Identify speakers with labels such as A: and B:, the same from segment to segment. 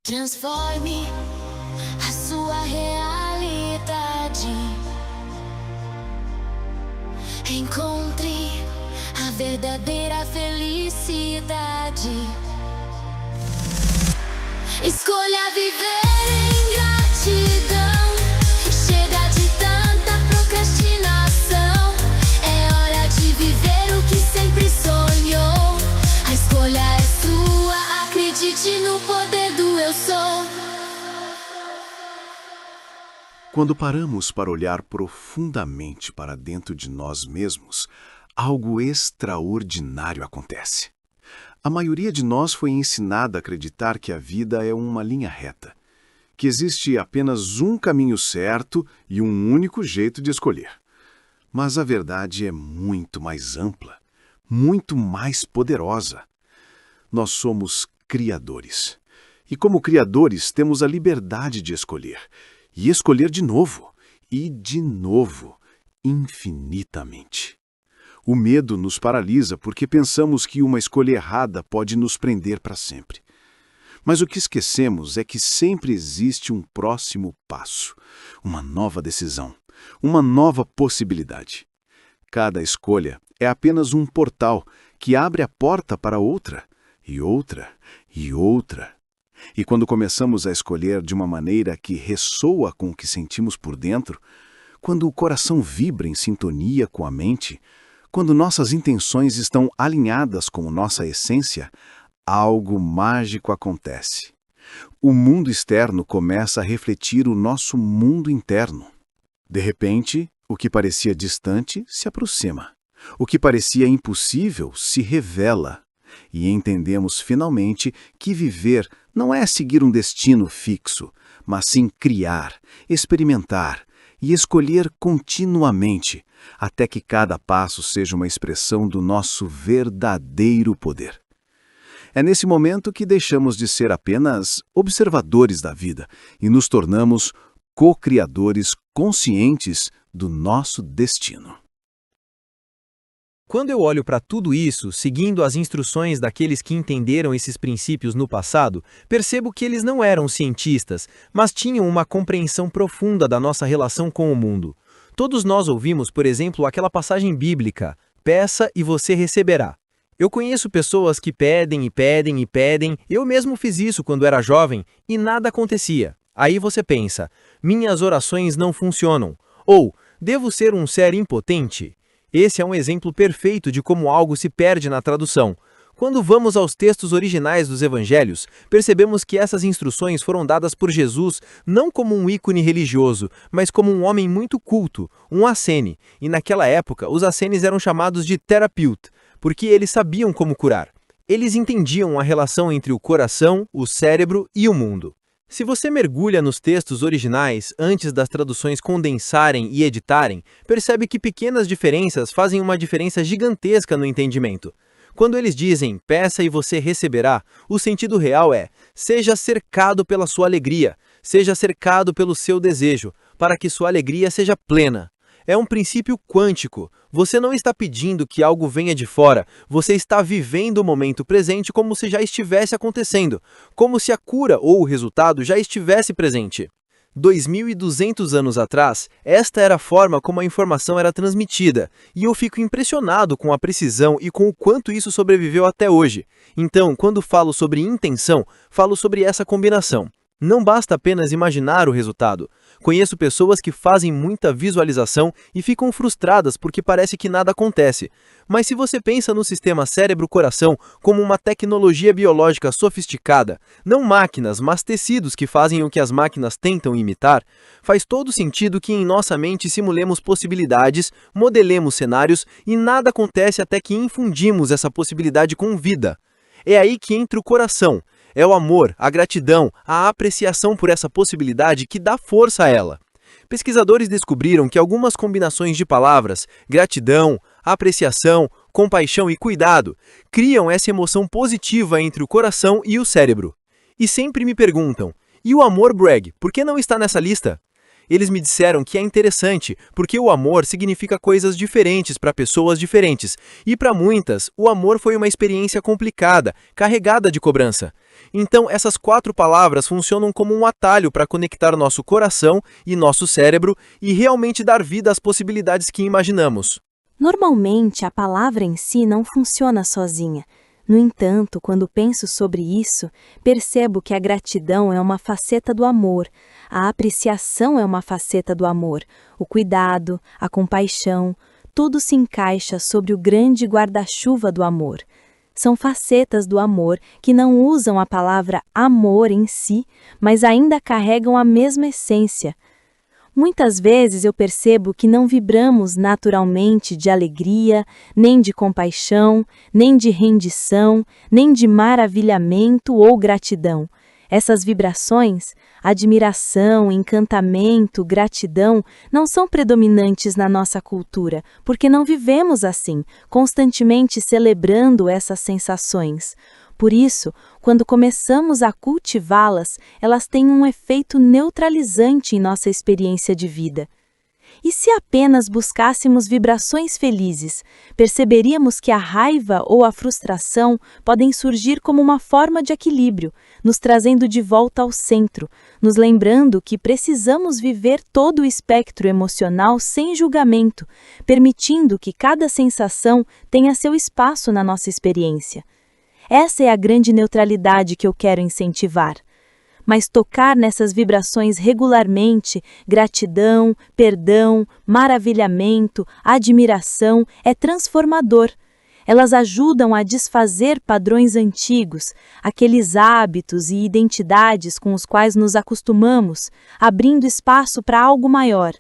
A: Transforme a sua realidade. Encontre a verdadeira felicidade. Escolha viver em gratidão. Chega de tanta procrastinação. É hora de viver o que sempre sonhou. A escolha é sua. Acredite no poder do eu sou.
B: Quando paramos para olhar profundamente para dentro de nós mesmos, algo extraordinário acontece. A maioria de nós foi ensinada a acreditar que a vida é uma linha reta, que existe apenas um caminho certo e um único jeito de escolher. Mas a verdade é muito mais ampla, muito mais poderosa. Nós somos criadores. E como criadores, temos a liberdade de escolher. E escolher de novo, e de novo, infinitamente. O medo nos paralisa porque pensamos que uma escolha errada pode nos prender para sempre. Mas o que esquecemos é que sempre existe um próximo passo, uma nova decisão, uma nova possibilidade. Cada escolha é apenas um portal que abre a porta para outra, e outra, e outra. E quando começamos a escolher de uma maneira que ressoa com o que sentimos por dentro, quando o coração vibra em sintonia com a mente, quando nossas intenções estão alinhadas com nossa essência, algo mágico acontece. O mundo externo começa a refletir o nosso mundo interno. De repente, o que parecia distante se aproxima. O que parecia impossível se revela. E entendemos finalmente que viver não é seguir um destino fixo, mas sim criar, experimentar e escolher continuamente, até que cada passo seja uma expressão do nosso verdadeiro poder. É nesse momento que deixamos de ser apenas observadores da vida e nos tornamos co-criadores conscientes do nosso destino.
C: Quando eu olho para tudo isso, seguindo as instruções daqueles que entenderam esses princípios no passado, percebo que eles não eram cientistas, mas tinham uma compreensão profunda da nossa relação com o mundo. Todos nós ouvimos, por exemplo, aquela passagem bíblica, peça e você receberá. Eu conheço pessoas que pedem e pedem e pedem, eu mesmo fiz isso quando era jovem e nada acontecia. Aí você pensa, minhas orações não funcionam, ou devo ser um ser impotente? Esse é um exemplo perfeito de como algo se perde na tradução. Quando vamos aos textos originais dos evangelhos, percebemos que essas instruções foram dadas por Jesus não como um ícone religioso, mas como um homem muito culto, um acene, e naquela época os acenes eram chamados de terapeuta, porque eles sabiam como curar. Eles entendiam a relação entre o coração, o cérebro e o mundo. Se você mergulha nos textos originais antes das traduções condensarem e editarem, percebe que pequenas diferenças fazem uma diferença gigantesca no entendimento. Quando eles dizem, peça e você receberá, o sentido real é, seja cercado pela sua alegria, seja cercado pelo seu desejo, para que sua alegria seja plena. É um princípio quântico. Você não está pedindo que algo venha de fora, você está vivendo o momento presente como se já estivesse acontecendo, como se a cura ou o resultado já estivesse presente. 2.200 anos atrás, esta era a forma como a informação era transmitida, e eu fico impressionado com a precisão e com o quanto isso sobreviveu até hoje. Então, quando falo sobre intenção, falo sobre essa combinação. Não basta apenas imaginar o resultado. Conheço pessoas que fazem muita visualização e ficam frustradas porque parece que nada acontece. Mas se você pensa no sistema cérebro-coração como uma tecnologia biológica sofisticada, não máquinas, mas tecidos que fazem o que as máquinas tentam imitar, faz todo sentido que em nossa mente simulemos possibilidades, modelemos cenários e nada acontece até que infundimos essa possibilidade com vida. É aí que entra o coração. É o amor, a gratidão, a apreciação por essa possibilidade que dá força a ela. Pesquisadores descobriram que algumas combinações de palavras, gratidão, apreciação, compaixão e cuidado, criam essa emoção positiva entre o coração e o cérebro. E sempre me perguntam, e o amor, Greg, por que não está nessa lista? Eles me disseram que é interessante, porque o amor significa coisas diferentes para pessoas diferentes, e para muitas, o amor foi uma experiência complicada, carregada de cobrança. Então, essas 4 palavras funcionam como um atalho para conectar nosso coração e nosso cérebro e realmente dar vida às possibilidades que imaginamos.
D: Normalmente, a palavra em si não funciona sozinha. No entanto, quando penso sobre isso, percebo que a gratidão é uma faceta do amor, a apreciação é uma faceta do amor, o cuidado, a compaixão, tudo se encaixa sobre o grande guarda-chuva do amor. São facetas do amor que não usam a palavra amor em si, mas ainda carregam a mesma essência. Muitas vezes eu percebo que não vibramos naturalmente de alegria, nem de compaixão, nem de rendição, nem de maravilhamento ou gratidão. Essas vibrações, admiração, encantamento, gratidão, não são predominantes na nossa cultura, porque não vivemos assim, constantemente celebrando essas sensações. Por isso, quando começamos a cultivá-las, elas têm um efeito neutralizante em nossa experiência de vida. E se apenas buscássemos vibrações felizes, perceberíamos que a raiva ou a frustração podem surgir como uma forma de equilíbrio, nos trazendo de volta ao centro, nos lembrando que precisamos viver todo o espectro emocional sem julgamento, permitindo que cada sensação tenha seu espaço na nossa experiência. Essa é a grande neutralidade que eu quero incentivar. Mas tocar nessas vibrações regularmente, gratidão, perdão, maravilhamento, admiração, é transformador. Elas ajudam a desfazer padrões antigos, aqueles hábitos e identidades com os quais nos acostumamos, abrindo espaço para algo maior.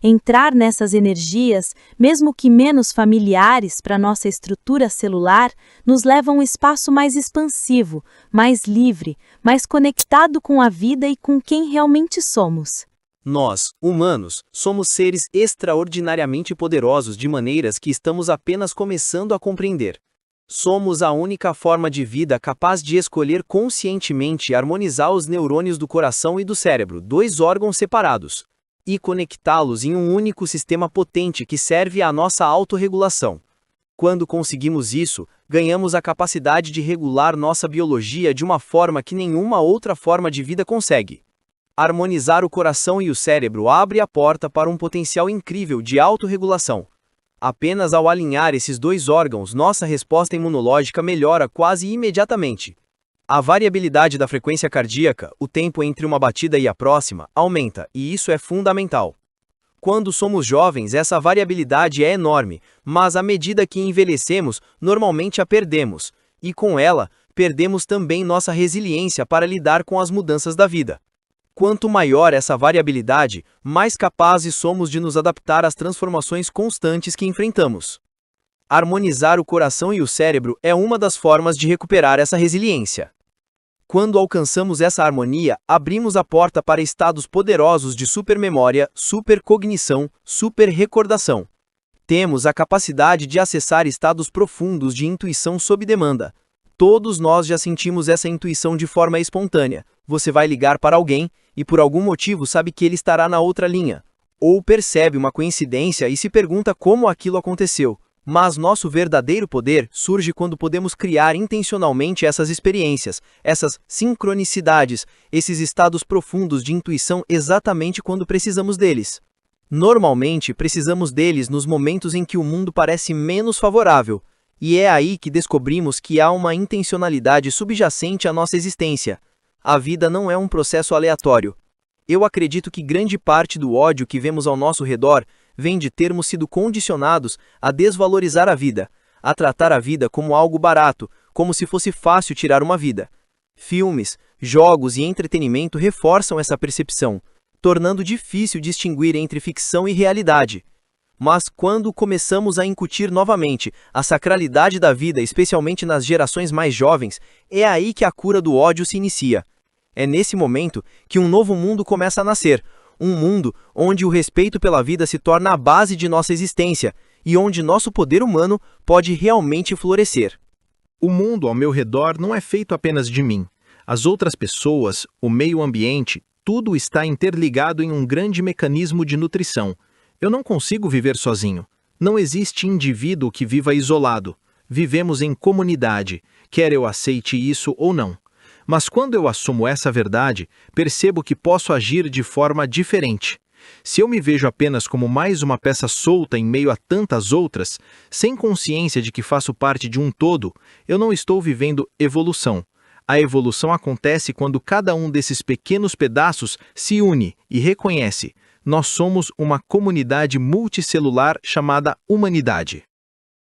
D: Entrar nessas energias, mesmo que menos familiares para nossa estrutura celular, nos leva a um espaço mais expansivo, mais livre, mais conectado com a vida e com quem realmente somos.
C: Nós, humanos, somos seres extraordinariamente poderosos de maneiras que estamos apenas começando a compreender. Somos a única forma de vida capaz de escolher conscientemente harmonizar os neurônios do coração e do cérebro, 2 órgãos separados, e conectá-los em um único sistema potente que serve à nossa autorregulação. Quando conseguimos isso, ganhamos a capacidade de regular nossa biologia de uma forma que nenhuma outra forma de vida consegue. Harmonizar o coração e o cérebro abre a porta para um potencial incrível de autorregulação. Apenas ao alinhar esses 2 órgãos, nossa resposta imunológica melhora quase imediatamente. A variabilidade da frequência cardíaca, o tempo entre uma batida e a próxima, aumenta, e isso é fundamental. Quando somos jovens, essa variabilidade é enorme, mas à medida que envelhecemos, normalmente a perdemos, e com ela, perdemos também nossa resiliência para lidar com as mudanças da vida. Quanto maior essa variabilidade, mais capazes somos de nos adaptar às transformações constantes que enfrentamos. Harmonizar o coração e o cérebro é uma das formas de recuperar essa resiliência. Quando alcançamos essa harmonia, abrimos a porta para estados poderosos de supermemória, supercognição, superrecordação. Temos a capacidade de acessar estados profundos de intuição sob demanda. Todos nós já sentimos essa intuição de forma espontânea. Você vai ligar para alguém e por algum motivo sabe que ele estará na outra linha. Ou percebe uma coincidência e se pergunta como aquilo aconteceu. Mas nosso verdadeiro poder surge quando podemos criar intencionalmente essas experiências, essas sincronicidades, esses estados profundos de intuição exatamente quando precisamos deles. Normalmente, precisamos deles nos momentos em que o mundo parece menos favorável, e é aí que descobrimos que há uma intencionalidade subjacente à nossa existência. A vida não é um processo aleatório. Eu acredito que grande parte do ódio que vemos ao nosso redor vem de termos sido condicionados a desvalorizar a vida, a tratar a vida como algo barato, como se fosse fácil tirar uma vida. Filmes, jogos e entretenimento reforçam essa percepção, tornando difícil distinguir entre ficção e realidade. Mas quando começamos a incutir novamente a sacralidade da vida, especialmente nas gerações mais jovens, é aí que a cura do ódio se inicia. É nesse momento que um novo mundo começa a nascer, um mundo onde o respeito pela vida se torna a base de nossa existência e onde nosso poder humano pode realmente florescer.
E: O mundo ao meu redor não é feito apenas de mim. As outras pessoas, o meio ambiente, tudo está interligado em um grande mecanismo de nutrição. Eu não consigo viver sozinho. Não existe indivíduo que viva isolado. Vivemos em comunidade, quer eu aceite isso ou não. Mas quando eu assumo essa verdade, percebo que posso agir de forma diferente. Se eu me vejo apenas como mais uma peça solta em meio a tantas outras, sem consciência de que faço parte de um todo, eu não estou vivendo evolução. A evolução acontece quando cada um desses pequenos pedaços se une e reconhece: nós somos uma comunidade multicelular chamada humanidade.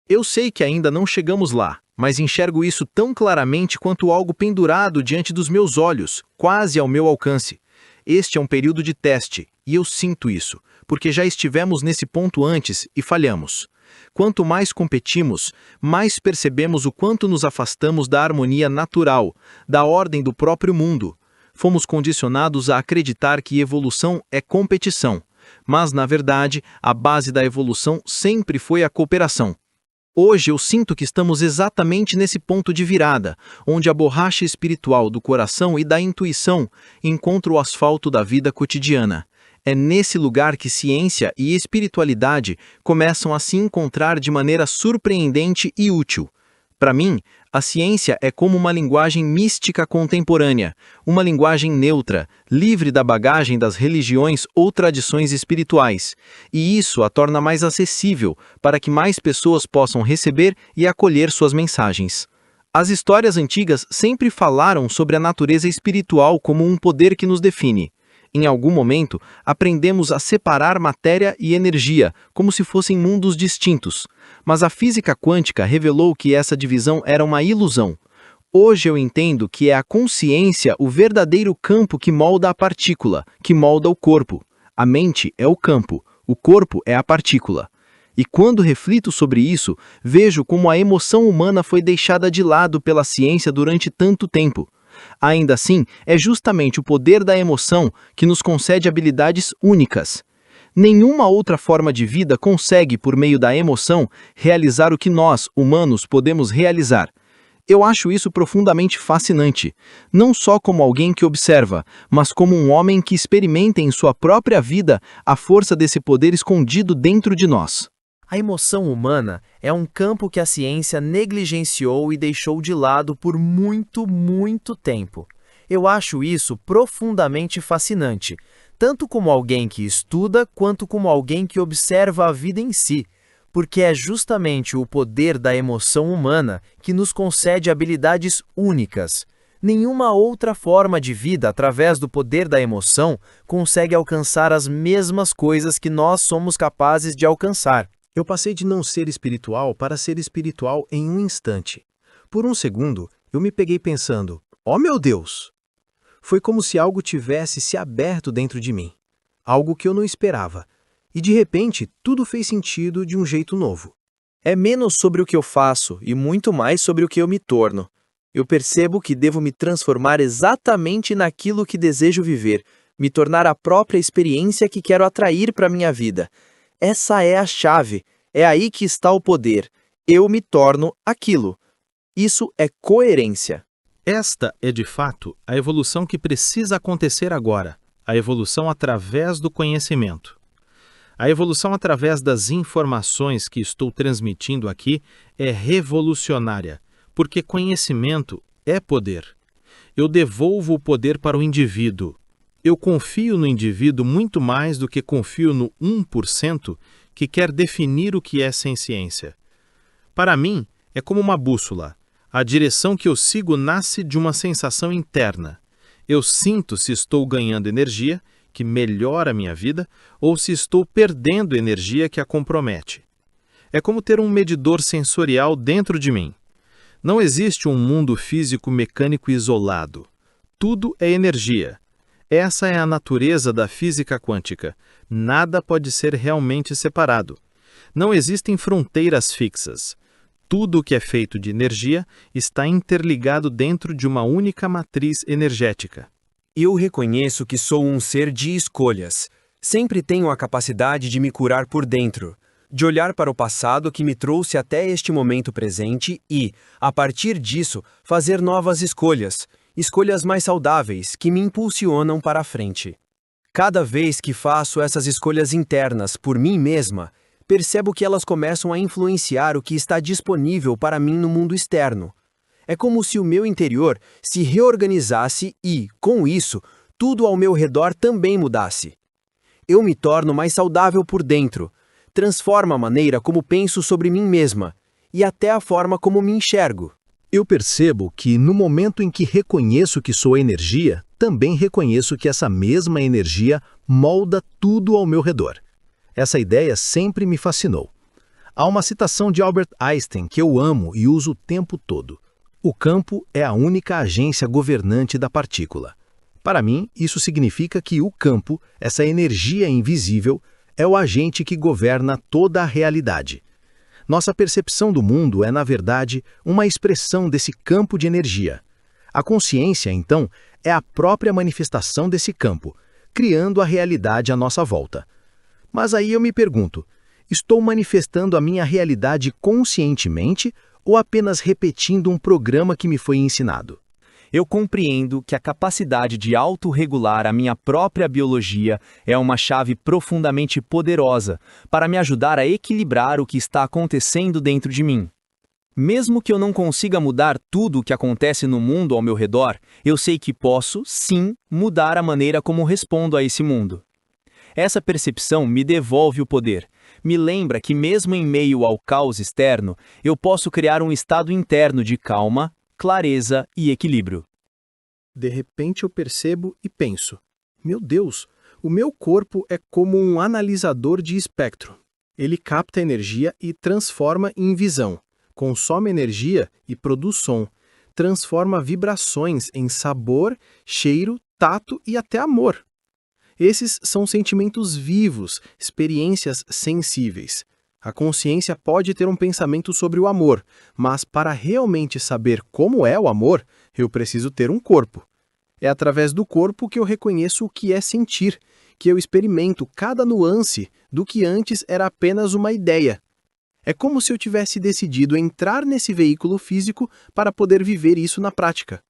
E: Eu sei que ainda não chegamos lá, mas enxergo isso tão claramente quanto algo pendurado diante dos meus olhos, quase ao meu alcance. Este é um período de teste, e eu sinto isso, porque já estivemos nesse ponto antes e falhamos. Quanto mais competimos, mais percebemos o quanto nos afastamos da harmonia natural, da ordem do próprio mundo. Fomos condicionados a acreditar que evolução é competição, mas, na verdade, a base da evolução sempre foi a cooperação. Hoje eu sinto que estamos exatamente nesse ponto de virada, onde a borracha espiritual do coração e da intuição encontra o asfalto da vida cotidiana. É nesse lugar que ciência e espiritualidade começam a se encontrar de maneira surpreendente e útil. Para mim, a ciência é como uma linguagem mística contemporânea, uma linguagem neutra, livre da bagagem das religiões ou tradições espirituais, e isso a torna mais acessível para que mais pessoas possam receber e acolher suas mensagens. As histórias antigas sempre falaram sobre a natureza espiritual como um poder que nos define. Em algum momento, aprendemos a separar matéria e energia, como se fossem mundos distintos. Mas a física quântica revelou que essa divisão era uma ilusão. Hoje eu entendo que é a consciência o verdadeiro campo que molda a partícula, que molda o corpo. A mente é o campo, o corpo é a partícula. E quando reflito sobre isso, vejo como a emoção humana foi deixada de lado pela ciência durante tanto tempo. Ainda assim, é justamente o poder da emoção que nos concede habilidades únicas. Nenhuma outra forma de vida consegue, por meio da emoção, realizar o que nós, humanos, podemos realizar. Eu acho isso profundamente fascinante, não só como alguém que observa, mas como um homem que experimenta em sua própria vida a força desse poder escondido dentro de nós.
C: A emoção humana é um campo que a ciência negligenciou e deixou de lado por muito tempo. Eu acho isso profundamente fascinante, tanto como alguém que estuda quanto como alguém que observa a vida em si, porque é justamente o poder da emoção humana que nos concede habilidades únicas. Nenhuma outra forma de vida através do poder da emoção consegue alcançar as mesmas coisas que nós somos capazes de alcançar.
E: Eu passei de não ser espiritual para ser espiritual em um instante. Por um segundo, eu me peguei pensando: oh meu Deus! Foi como se algo tivesse se aberto dentro de mim. Algo que eu não esperava. E de repente, tudo fez sentido de um jeito novo.
C: É menos sobre o que eu faço e muito mais sobre o que eu me torno. Eu percebo que devo me transformar exatamente naquilo que desejo viver, me tornar a própria experiência que quero atrair para minha vida. Essa é a chave, é aí que está o poder. Eu me torno aquilo. Isso é coerência.
E: Esta é, de fato, a evolução que precisa acontecer agora, a evolução através do conhecimento. A evolução através das informações que estou transmitindo aqui é revolucionária, porque conhecimento é poder. Eu devolvo o poder para o indivíduo. Eu confio no indivíduo muito mais do que confio no 1% que quer definir o que é sem ciência. Para mim, é como uma bússola. A direção que eu sigo nasce de uma sensação interna. Eu sinto se estou ganhando energia, que melhora a minha vida, ou se estou perdendo energia que a compromete. É como ter um medidor sensorial dentro de mim. Não existe um mundo físico-mecânico isolado. Tudo é energia. Essa é a natureza da física quântica. Nada pode ser realmente separado. Não existem fronteiras fixas. Tudo o que é feito de energia está interligado dentro de uma única matriz energética.
F: Eu reconheço que sou um ser de escolhas. Sempre tenho a capacidade de me curar por dentro, de olhar para o passado que me trouxe até este momento presente e, a partir disso, fazer novas escolhas. Escolhas mais saudáveis que me impulsionam para a frente. Cada vez que faço essas escolhas internas por mim mesma, percebo que elas começam a influenciar o que está disponível para mim no mundo externo. É como se o meu interior se reorganizasse e, com isso, tudo ao meu redor também mudasse. Eu me torno mais saudável por dentro, transforma a maneira como penso sobre mim mesma e até a forma como me enxergo.
E: Eu percebo que, no momento em que reconheço que sou energia, também reconheço que essa mesma energia molda tudo ao meu redor. Essa ideia sempre me fascinou. Há uma citação de Albert Einstein que eu amo e uso o tempo todo. O campo é a única agência governante da partícula. Para mim, isso significa que o campo, essa energia invisível, é o agente que governa toda a realidade. Nossa percepção do mundo é, na verdade, uma expressão desse campo de energia. A consciência, então, é a própria manifestação desse campo, criando a realidade à nossa volta. Mas aí eu me pergunto, estou manifestando a minha realidade conscientemente ou apenas repetindo um programa que me foi ensinado?
C: Eu compreendo que a capacidade de autorregular a minha própria biologia é uma chave profundamente poderosa para me ajudar a equilibrar o que está acontecendo dentro de mim. Mesmo que eu não consiga mudar tudo o que acontece no mundo ao meu redor, eu sei que posso, sim, mudar a maneira como respondo a esse mundo. Essa percepção me devolve o poder. Me lembra que mesmo em meio ao caos externo, eu posso criar um estado interno de calma, clareza e equilíbrio.
E: De repente eu percebo e penso, meu Deus, o meu corpo é como um analisador de espectro. Ele capta energia e transforma em visão, consome energia e produz som, transforma vibrações em sabor, cheiro, tato e até amor. Esses são sentimentos vivos, experiências sensíveis. A consciência pode ter um pensamento sobre o amor, mas para realmente saber como é o amor, eu preciso ter um corpo. É através do corpo que eu reconheço o que é sentir, que eu experimento cada nuance do que antes era apenas uma ideia. É como se eu tivesse decidido entrar nesse veículo físico para poder viver isso na prática.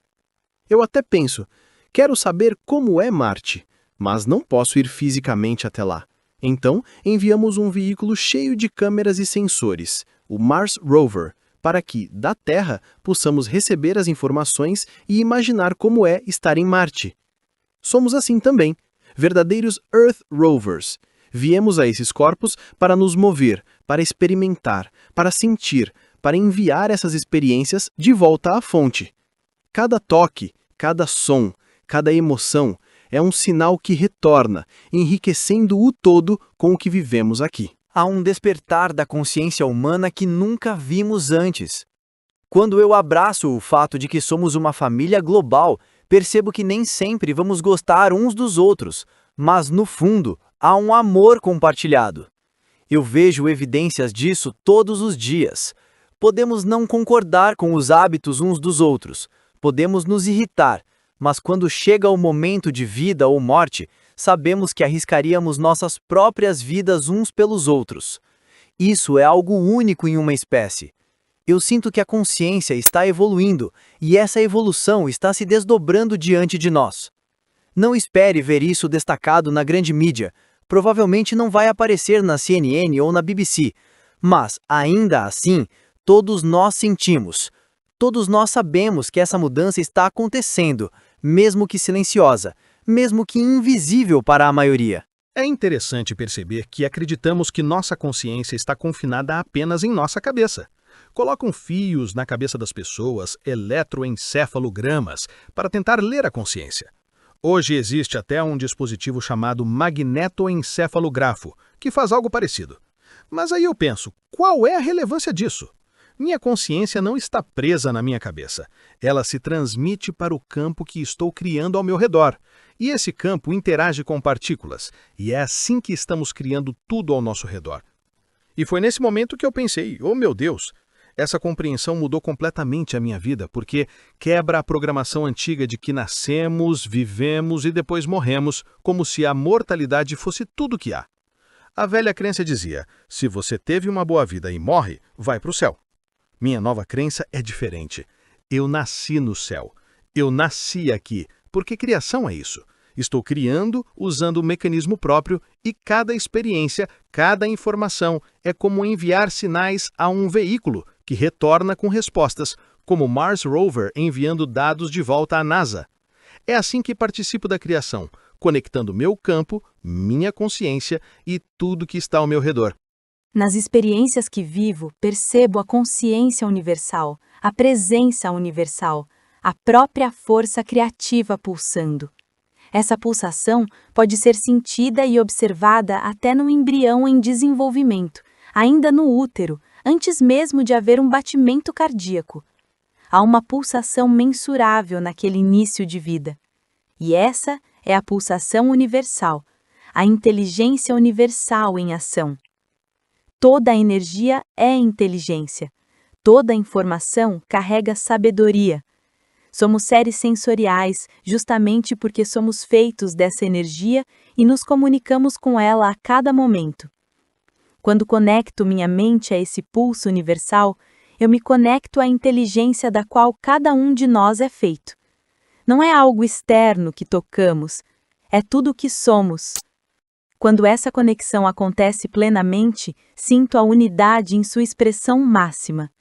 E: Eu até penso, quero saber como é Marte, mas não posso ir fisicamente até lá. Então, enviamos um veículo cheio de câmeras e sensores, o Mars Rover, para que, da Terra, possamos receber as informações e imaginar como é estar em Marte. Somos assim também, verdadeiros Earth Rovers. Viemos a esses corpos para nos mover, para experimentar, para sentir, para enviar essas experiências de volta à fonte. Cada toque, cada som, cada emoção é um sinal que retorna, enriquecendo o todo com o que vivemos aqui.
C: Há um despertar da consciência humana que nunca vimos antes. Quando eu abraço o fato de que somos uma família global, percebo que nem sempre vamos gostar uns dos outros, mas, no fundo, há um amor compartilhado. Eu vejo evidências disso todos os dias. Podemos não concordar com os hábitos uns dos outros, podemos nos irritar, mas quando chega o momento de vida ou morte, sabemos que arriscaríamos nossas próprias vidas uns pelos outros. Isso é algo único em uma espécie. Eu sinto que a consciência está evoluindo e essa evolução está se desdobrando diante de nós. Não espere ver isso destacado na grande mídia. Provavelmente não vai aparecer na CNN ou na BBC, mas, ainda assim, todos nós sentimos. Todos nós sabemos que essa mudança está acontecendo, mesmo que silenciosa, mesmo que invisível para a maioria.
E: É interessante perceber que acreditamos que nossa consciência está confinada apenas em nossa cabeça. Colocam fios na cabeça das pessoas, eletroencefalogramas, para tentar ler a consciência. Hoje existe até um dispositivo chamado magnetoencefalografo, que faz algo parecido. Mas aí eu penso, qual é a relevância disso? Minha consciência não está presa na minha cabeça. Ela se transmite para o campo que estou criando ao meu redor. E esse campo interage com partículas. E é assim que estamos criando tudo ao nosso redor. E foi nesse momento que eu pensei, oh meu Deus, essa compreensão mudou completamente a minha vida, porque quebra a programação antiga de que nascemos, vivemos e depois morremos, como se a mortalidade fosse tudo que há. A velha crença dizia, se você teve uma boa vida e morre, vai para o céu. Minha nova crença é diferente. Eu nasci no céu. Eu nasci aqui, porque criação é isso. Estou criando usando o mecanismo próprio e cada experiência, cada informação é como enviar sinais a um veículo que retorna com respostas, como o Mars Rover enviando dados de volta à NASA. É assim que participo da criação, conectando meu campo, minha consciência e tudo que está ao meu redor.
D: Nas experiências que vivo, percebo a consciência universal, a presença universal, a própria força criativa pulsando. Essa pulsação pode ser sentida e observada até no embrião em desenvolvimento, ainda no útero, antes mesmo de haver um batimento cardíaco. Há uma pulsação mensurável naquele início de vida. E essa é a pulsação universal, a inteligência universal em ação. Toda a energia é inteligência. Toda a informação carrega sabedoria. Somos seres sensoriais justamente porque somos feitos dessa energia e nos comunicamos com ela a cada momento. Quando conecto minha mente a esse pulso universal, eu me conecto à inteligência da qual cada um de nós é feito. Não é algo externo que tocamos, é tudo o que somos. Quando essa conexão acontece plenamente, sinto a unidade em sua expressão máxima.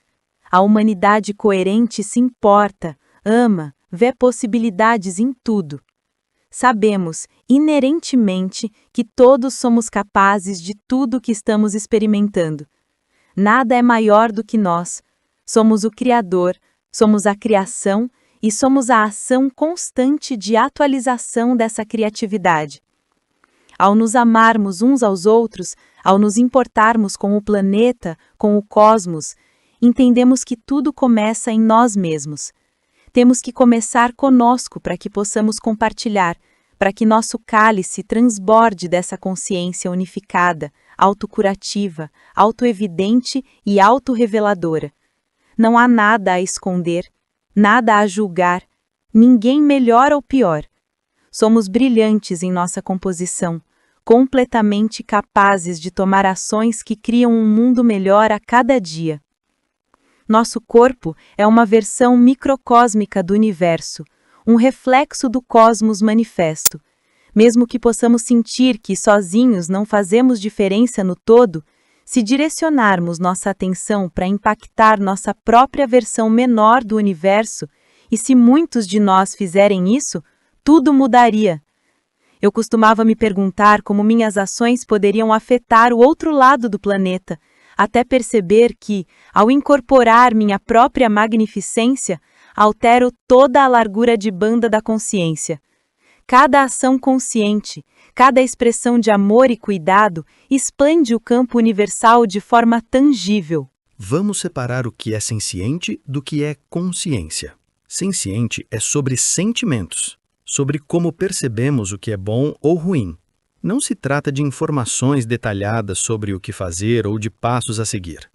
D: A humanidade coerente se importa, ama, vê possibilidades em tudo. Sabemos, inerentemente, que todos somos capazes de tudo o que estamos experimentando. Nada é maior do que nós. Somos o Criador, somos a criação e somos a ação constante de atualização dessa criatividade. Ao nos amarmos uns aos outros, ao nos importarmos com o planeta, com o cosmos, entendemos que tudo começa em nós mesmos. Temos que começar conosco para que possamos compartilhar, para que nosso cálice transborde dessa consciência unificada, autocurativa, autoevidente e autorreveladora. Não há nada a esconder, nada a julgar, ninguém melhor ou pior. Somos brilhantes em nossa composição, completamente capazes de tomar ações que criam um mundo melhor a cada dia. Nosso corpo é uma versão microcósmica do universo, um reflexo do cosmos manifesto. Mesmo que possamos sentir que sozinhos não fazemos diferença no todo, se direcionarmos nossa atenção para impactar nossa própria versão menor do universo, e se muitos de nós fizerem isso, tudo mudaria. Eu costumava me perguntar como minhas ações poderiam afetar o outro lado do planeta, até perceber que, ao incorporar minha própria magnificência, altero toda a largura de banda da consciência. Cada ação consciente, cada expressão de amor e cuidado expande o campo universal de forma tangível.
E: Vamos separar o que é senciente do que é consciência. Senciente é sobre sentimentos, sobre como percebemos o que é bom ou ruim. Não se trata de informações detalhadas sobre o que fazer ou de passos a seguir.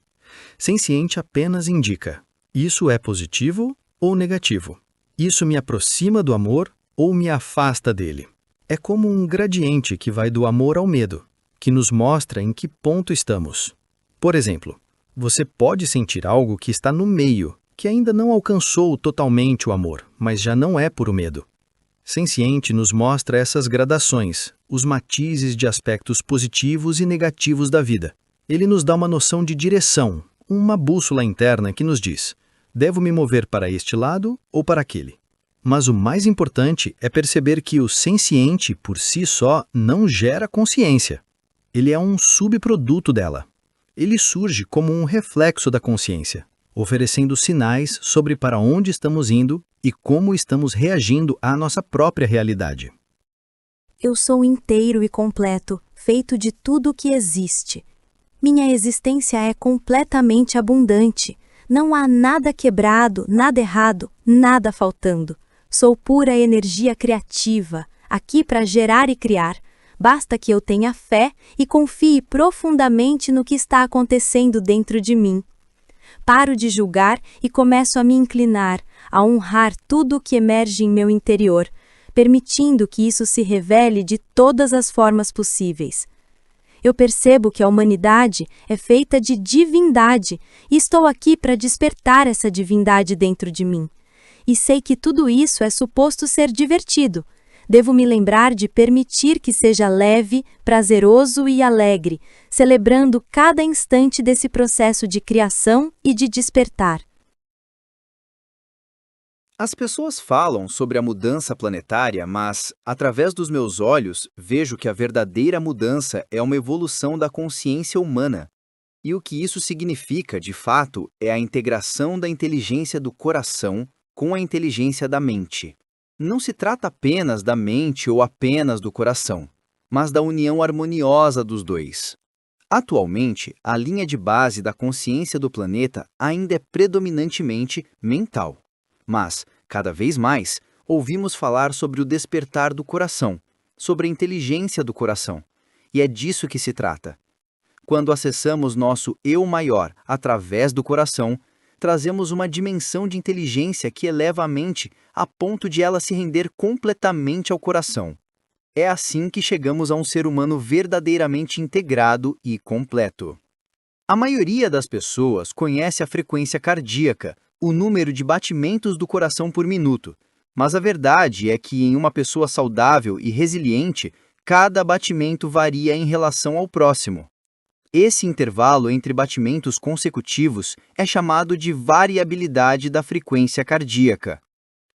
E: Senciente apenas indica: isso é positivo ou negativo. Isso me aproxima do amor ou me afasta dele. É como um gradiente que vai do amor ao medo, que nos mostra em que ponto estamos. Por exemplo, você pode sentir algo que está no meio, que ainda não alcançou totalmente o amor, mas já não é por medo. Senciente nos mostra essas gradações, os matizes de aspectos positivos e negativos da vida. Ele nos dá uma noção de direção, uma bússola interna que nos diz: devo me mover para este lado ou para aquele. Mas o mais importante é perceber que o senciente, por si só, não gera consciência. Ele é um subproduto dela. Ele surge como um reflexo da consciência, oferecendo sinais sobre para onde estamos indo e como estamos reagindo à nossa própria realidade.
D: Eu sou inteiro e completo, feito de tudo o que existe. Minha existência é completamente abundante. Não há nada quebrado, nada errado, nada faltando. Sou pura energia criativa, aqui para gerar e criar. Basta que eu tenha fé e confie profundamente no que está acontecendo dentro de mim. Paro de julgar e começo a me inclinar, a honrar tudo o que emerge em meu interior, permitindo que isso se revele de todas as formas possíveis. Eu percebo que a humanidade é feita de divindade e estou aqui para despertar essa divindade dentro de mim. E sei que tudo isso é suposto ser divertido. Devo me lembrar de permitir que seja leve, prazeroso e alegre, celebrando cada instante desse processo de criação e de despertar.
C: As pessoas falam sobre a mudança planetária, mas, através dos meus olhos, vejo que a verdadeira mudança é uma evolução da consciência humana. E o que isso significa, de fato, é a integração da inteligência do coração com a inteligência da mente. Não se trata apenas da mente ou apenas do coração, mas da união harmoniosa dos dois. Atualmente, a linha de base da consciência do planeta ainda é predominantemente mental. Mas, cada vez mais, ouvimos falar sobre o despertar do coração, sobre a inteligência do coração. E é disso que se trata. Quando acessamos nosso eu maior através do coração, trazemos uma dimensão de inteligência que eleva a mente a ponto de ela se render completamente ao coração. É assim que chegamos a um ser humano verdadeiramente integrado e completo. A maioria das pessoas conhece a frequência cardíaca, o número de batimentos do coração por minuto, mas a verdade é que em uma pessoa saudável e resiliente, cada batimento varia em relação ao próximo. Esse intervalo entre batimentos consecutivos é chamado de variabilidade da frequência cardíaca.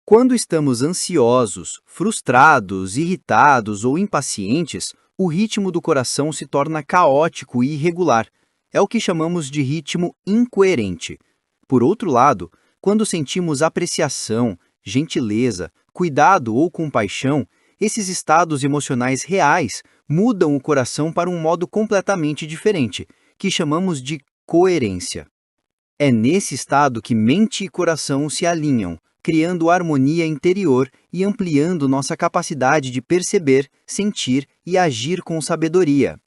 C: Quando estamos ansiosos, frustrados, irritados ou impacientes, o ritmo do coração se torna caótico e irregular. É o que chamamos de ritmo incoerente. Por outro lado, quando sentimos apreciação, gentileza, cuidado ou compaixão, esses estados emocionais reais mudam o coração para um modo completamente diferente, que chamamos de coerência. É nesse estado que mente e coração se alinham, criando harmonia interior e ampliando nossa capacidade de perceber, sentir e agir com sabedoria.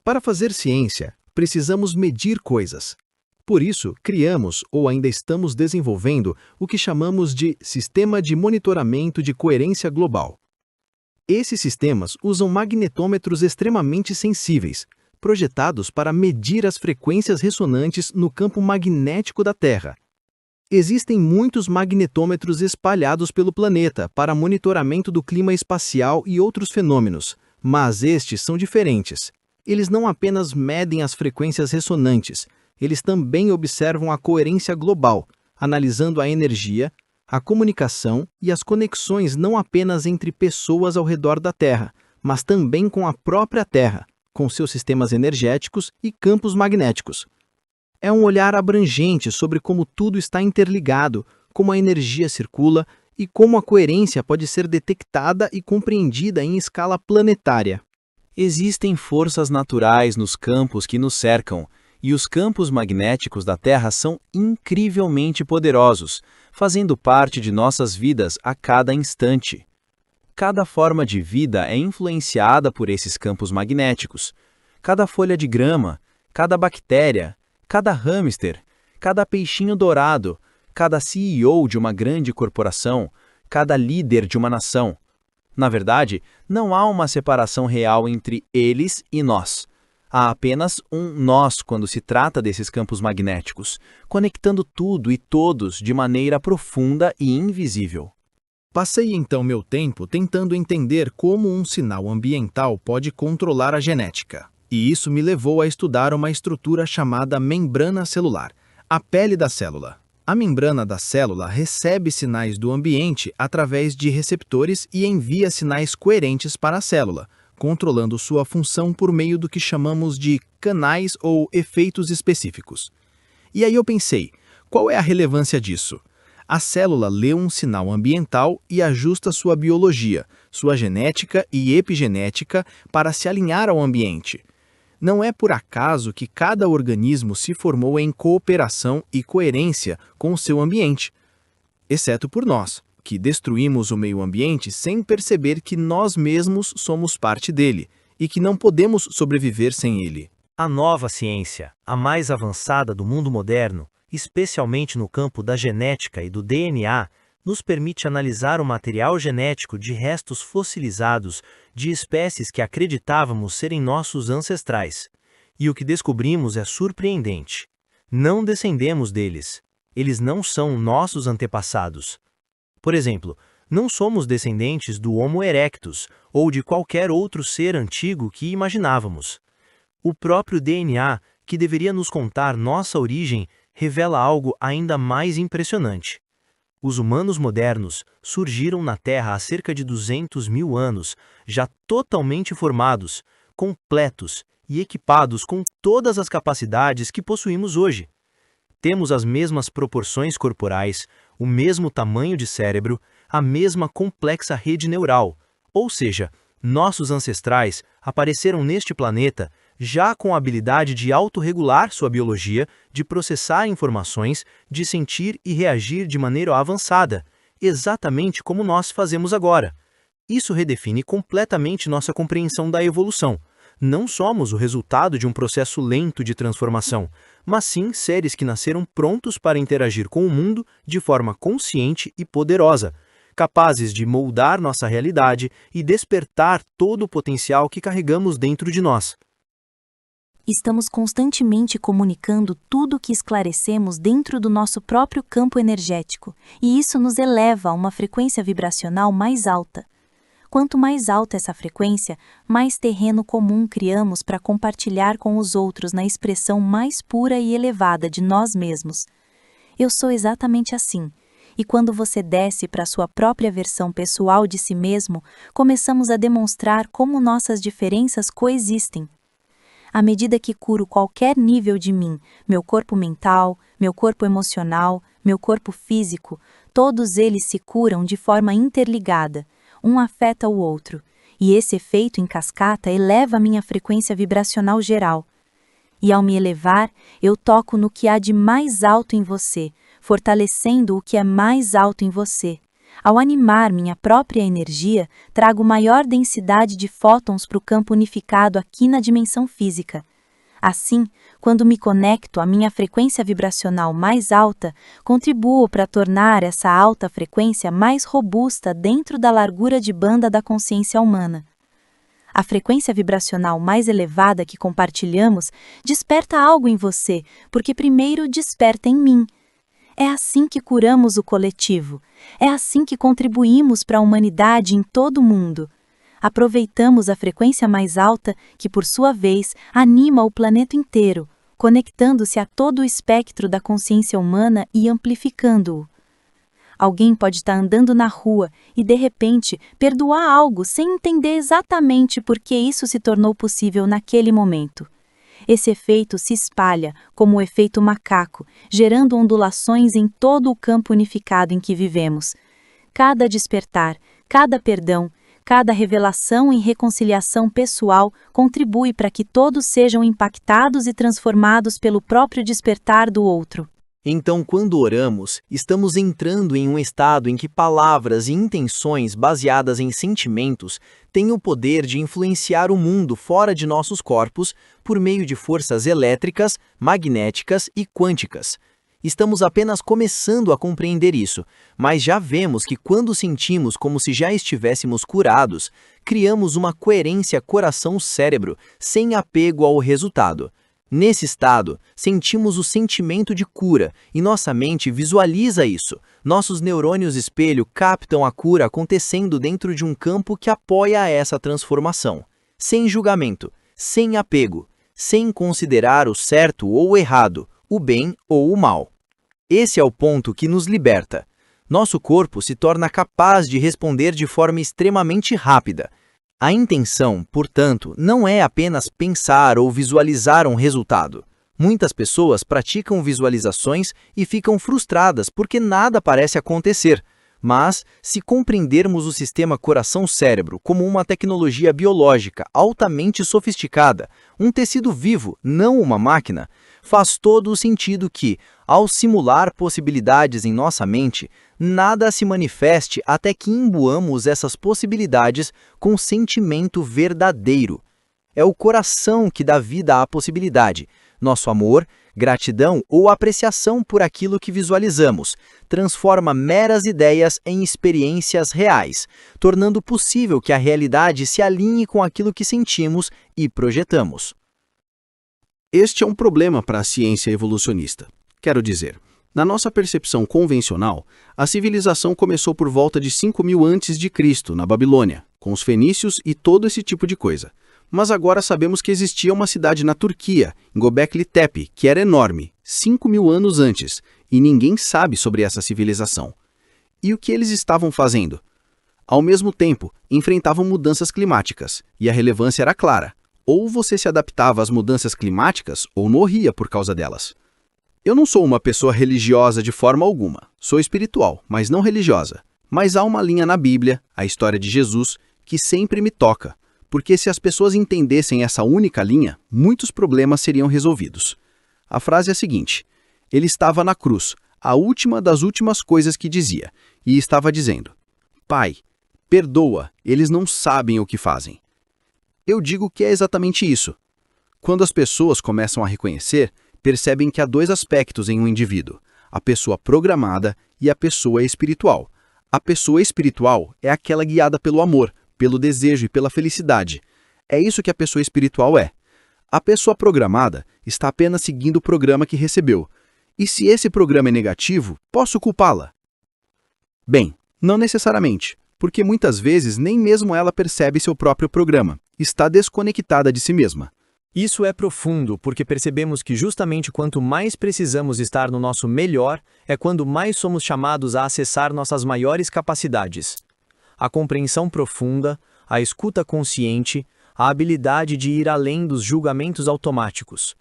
E: Para fazer ciência, precisamos medir coisas. Por isso, criamos ou ainda estamos desenvolvendo o que chamamos de Sistema de Monitoramento de Coerência Global. Esses sistemas usam magnetômetros extremamente sensíveis, projetados para medir as frequências ressonantes no campo magnético da Terra. Existem muitos magnetômetros espalhados pelo planeta para monitoramento do clima espacial e outros fenômenos, mas estes são diferentes. Eles não apenas medem as frequências ressonantes, eles também observam a coerência global, analisando a energia, a comunicação e as conexões não apenas entre pessoas ao redor da Terra, mas também com a própria Terra, com seus sistemas energéticos e campos magnéticos. É um olhar abrangente sobre como tudo está interligado, como a energia circula e como a coerência pode ser detectada e compreendida em escala planetária.
C: Existem forças naturais nos campos que nos cercam, e os campos magnéticos da Terra são incrivelmente poderosos, fazendo parte de nossas vidas a cada instante. Cada forma de vida é influenciada por esses campos magnéticos. Cada folha de grama, cada bactéria, cada hamster, cada peixinho dourado, cada CEO de uma grande corporação, cada líder de uma nação. Na verdade, não há uma separação real entre eles e nós. Há apenas um nós quando se trata desses campos magnéticos, conectando tudo e todos de maneira profunda e invisível.
E: Passei então meu tempo tentando entender como um sinal ambiental pode controlar a genética. E isso me levou a estudar uma estrutura chamada membrana celular, a pele da célula. A membrana da célula recebe sinais do ambiente através de receptores e envia sinais coerentes para a célula, controlando sua função por meio do que chamamos de canais ou efeitos específicos. E aí eu pensei, qual é a relevância disso? A célula lê um sinal ambiental e ajusta sua biologia, sua genética e epigenética para se alinhar ao ambiente. Não é por acaso que cada organismo se formou em cooperação e coerência com o seu ambiente, exceto por nós, que destruímos o meio ambiente sem perceber que nós mesmos somos parte dele e que não podemos sobreviver sem ele.
G: A nova ciência, a mais avançada do mundo moderno, especialmente no campo da genética e do DNA, nos permite analisar o material genético de restos fossilizados de espécies que acreditávamos serem nossos ancestrais. E o que descobrimos é surpreendente. Não descendemos deles. Eles não são nossos antepassados. Por exemplo, não somos descendentes do Homo erectus ou de qualquer outro ser antigo que imaginávamos. O próprio DNA, que deveria nos contar nossa origem, revela algo ainda mais impressionante. Os humanos modernos surgiram na Terra há cerca de 200 mil anos, já totalmente formados, completos e equipados com todas as capacidades que possuímos hoje. Temos as mesmas proporções corporais, o mesmo tamanho de cérebro, a mesma complexa rede neural, ou seja, nossos ancestrais apareceram neste planeta já com a habilidade de autorregular sua biologia, de processar informações, de sentir e reagir de maneira avançada, exatamente como nós fazemos agora. Isso redefine completamente nossa compreensão da evolução. Não somos o resultado de um processo lento de transformação, mas sim seres que nasceram prontos para interagir com o mundo de forma consciente e poderosa, capazes de moldar nossa realidade e despertar todo o potencial que carregamos dentro de nós.
D: Estamos constantemente comunicando tudo o que esclarecemos dentro do nosso próprio campo energético, e isso nos eleva a uma frequência vibracional mais alta. Quanto mais alta essa frequência, mais terreno comum criamos para compartilhar com os outros na expressão mais pura e elevada de nós mesmos. Eu sou exatamente assim, e quando você desce para a sua própria versão pessoal de si mesmo, começamos a demonstrar como nossas diferenças coexistem. À medida que curo qualquer nível de mim, meu corpo mental, meu corpo emocional, meu corpo físico, todos eles se curam de forma interligada, um afeta o outro, e esse efeito em cascata eleva a minha frequência vibracional geral. E ao me elevar, eu toco no que há de mais alto em você, fortalecendo o que é mais alto em você. Ao animar minha própria energia, trago maior densidade de fótons para o campo unificado aqui na dimensão física. Assim, quando me conecto à minha frequência vibracional mais alta, contribuo para tornar essa alta frequência mais robusta dentro da largura de banda da consciência humana. A frequência vibracional mais elevada que compartilhamos desperta algo em você, porque primeiro desperta em mim. É assim que curamos o coletivo. É assim que contribuímos para a humanidade em todo o mundo. Aproveitamos a frequência mais alta, que por sua vez anima o planeta inteiro, conectando-se a todo o espectro da consciência humana e amplificando-o. Alguém pode estar andando na rua e, de repente, perdoar algo sem entender exatamente por que isso se tornou possível naquele momento. Esse efeito se espalha como o efeito macaco, gerando ondulações em todo o campo unificado em que vivemos. Cada despertar, cada perdão, cada revelação e reconciliação pessoal contribui para que todos sejam impactados e transformados pelo próprio despertar do outro.
C: Então, quando oramos, estamos entrando em um estado em que palavras e intenções baseadas em sentimentos têm o poder de influenciar o mundo fora de nossos corpos por meio de forças elétricas, magnéticas e quânticas. Estamos apenas começando a compreender isso, mas já vemos que quando sentimos como se já estivéssemos curados, criamos uma coerência coração-cérebro sem apego ao resultado. Nesse estado, sentimos o sentimento de cura e nossa mente visualiza isso. Nossos neurônios espelho captam a cura acontecendo dentro de um campo que apoia essa transformação. Sem julgamento, sem apego, sem considerar o certo ou o errado, o bem ou o mal. Esse é o ponto que nos liberta. Nosso corpo se torna capaz de responder de forma extremamente rápida. A intenção, portanto, não é apenas pensar ou visualizar um resultado. Muitas pessoas praticam visualizações e ficam frustradas porque nada parece acontecer. Mas, se compreendermos o sistema coração-cérebro como uma tecnologia biológica altamente sofisticada, um tecido vivo, não uma máquina, faz todo o sentido que, ao simular possibilidades em nossa mente, nada se manifeste até que imbuamos essas possibilidades com sentimento verdadeiro. É o coração que dá vida à possibilidade. Nosso amor, gratidão ou apreciação por aquilo que visualizamos transforma meras ideias em experiências reais, tornando possível que a realidade se alinhe com aquilo que sentimos e projetamos.
B: Este é um problema para a ciência evolucionista. Quero dizer, na nossa percepção convencional, a civilização começou por volta de 5.000 a.C., na Babilônia, com os fenícios e todo esse tipo de coisa. Mas agora sabemos que existia uma cidade na Turquia, em Göbekli Tepe, que era enorme, 5.000 anos antes, e ninguém sabe sobre essa civilização.
E: E o que eles estavam fazendo? Ao mesmo tempo, enfrentavam mudanças climáticas, e a relevância era clara. Ou você se adaptava às mudanças climáticas, ou morria por causa delas. Eu não sou uma pessoa religiosa de forma alguma. Sou espiritual, mas não religiosa. Mas há uma linha na Bíblia, a história de Jesus, que sempre me toca, porque se as pessoas entendessem essa única linha, muitos problemas seriam resolvidos. A frase é a seguinte: ele estava na cruz, a última das últimas coisas que dizia, e estava dizendo: Pai, perdoa, eles não sabem o que fazem. Eu digo que é exatamente isso. Quando as pessoas começam a reconhecer, percebem que há dois aspectos em um indivíduo: a pessoa programada e a pessoa espiritual. A pessoa espiritual é aquela guiada pelo amor, pelo desejo e pela felicidade. É isso que a pessoa espiritual é. A pessoa programada está apenas seguindo o programa que recebeu. E se esse programa é negativo, posso culpá-la? Bem, não necessariamente, porque muitas vezes nem mesmo ela percebe seu próprio programa. Está desconectada de si mesma.
C: Isso é profundo porque percebemos que justamente quanto mais precisamos estar no nosso melhor, é quando mais somos chamados a acessar nossas maiores capacidades. A compreensão profunda, a escuta consciente, a habilidade de ir além dos julgamentos automáticos.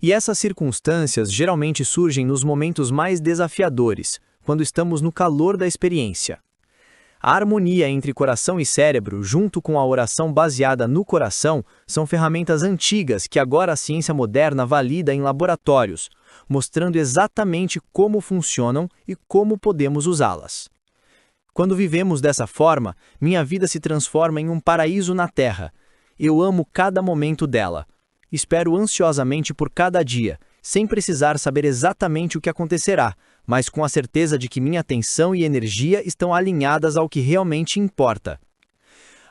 C: E essas circunstâncias geralmente surgem nos momentos mais desafiadores, quando estamos no calor da experiência. A harmonia entre coração e cérebro, junto com a oração baseada no coração, são ferramentas antigas que agora a ciência moderna valida em laboratórios, mostrando exatamente como funcionam e como podemos usá-las. Quando vivemos dessa forma, minha vida se transforma em um paraíso na Terra. Eu amo cada momento dela. Espero ansiosamente por cada dia, sem precisar saber exatamente o que acontecerá, mas com a certeza de que minha atenção e energia estão alinhadas ao que realmente importa.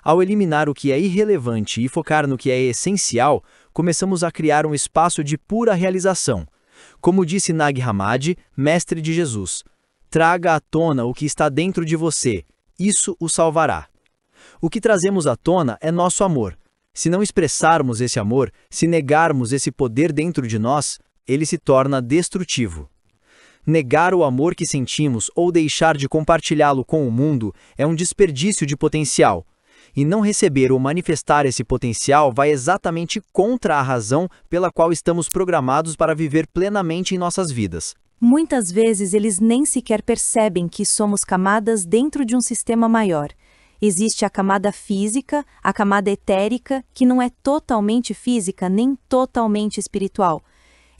C: Ao eliminar o que é irrelevante e focar no que é essencial, começamos a criar um espaço de pura realização. Como disse Nag Hammadi, mestre de Jesus, traga à tona o que está dentro de você, isso o salvará. O que trazemos à tona é nosso amor. Se não expressarmos esse amor, se negarmos esse poder dentro de nós, ele se torna destrutivo. Negar o amor que sentimos ou deixar de compartilhá-lo com o mundo é um desperdício de potencial. E não receber ou manifestar esse potencial vai exatamente contra a razão pela qual estamos programados para viver plenamente em nossas vidas.
D: Muitas vezes eles nem sequer percebem que somos camadas dentro de um sistema maior. Existe a camada física, a camada etérica, que não é totalmente física nem totalmente espiritual.